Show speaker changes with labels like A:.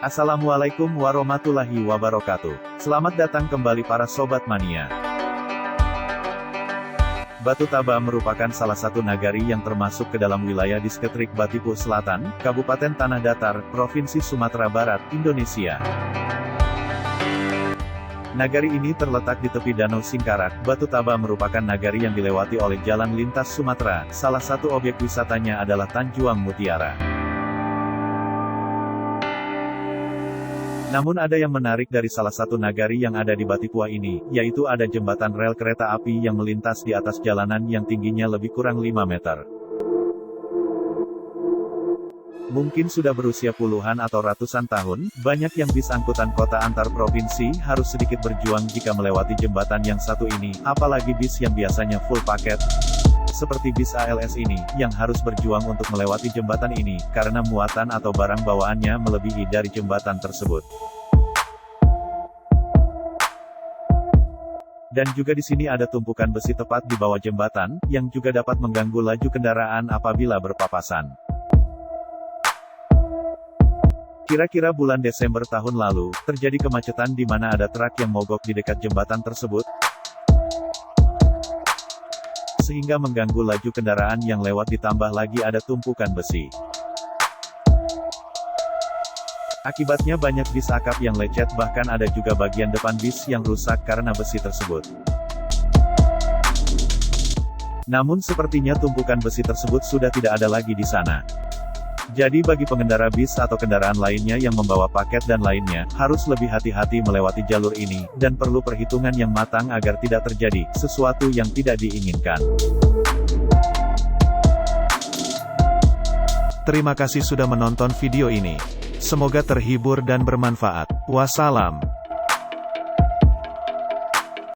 A: Assalamualaikum warahmatullahi wabarakatuh. Selamat datang kembali para Sobat Mania. Batu Taba merupakan salah satu nagari yang termasuk ke dalam wilayah Distrik Batipu Selatan, Kabupaten Tanah Datar, Provinsi Sumatera Barat, Indonesia. Nagari ini terletak di tepi Danau Singkarak. Batu Taba merupakan nagari yang dilewati oleh jalan lintas Sumatera. Salah satu objek wisatanya adalah Tanjuang Mutiara. Namun ada yang menarik dari salah satu nagari yang ada di Batipua ini, yaitu ada jembatan rel kereta api yang melintas di atas jalanan yang tingginya lebih kurang 5 meter. Mungkin sudah berusia puluhan atau ratusan tahun, banyak yang bis angkutan kota antar provinsi harus sedikit berjuang jika melewati jembatan yang satu ini, apalagi bis yang biasanya full paket, seperti bis ALS ini, yang harus berjuang untuk melewati jembatan ini, karena muatan atau barang bawaannya melebihi dari jembatan tersebut. Dan juga di sini ada tumpukan besi tepat di bawah jembatan, yang juga dapat mengganggu laju kendaraan apabila berpapasan. Kira-kira bulan Desember tahun lalu, terjadi kemacetan di mana ada truk yang mogok di dekat jembatan tersebut, sehingga mengganggu laju kendaraan yang lewat, ditambah lagi ada tumpukan besi. Akibatnya banyak bis akap yang lecet, bahkan ada juga bagian depan bis yang rusak karena besi tersebut. Namun sepertinya tumpukan besi tersebut sudah tidak ada lagi di sana. Jadi bagi pengendara bis atau kendaraan lainnya yang membawa paket dan lainnya, harus lebih hati-hati melewati jalur ini, dan perlu perhitungan yang matang agar tidak terjadi sesuatu yang tidak diinginkan.
B: Terima kasih sudah menonton video ini. Semoga terhibur dan bermanfaat. Wassalam.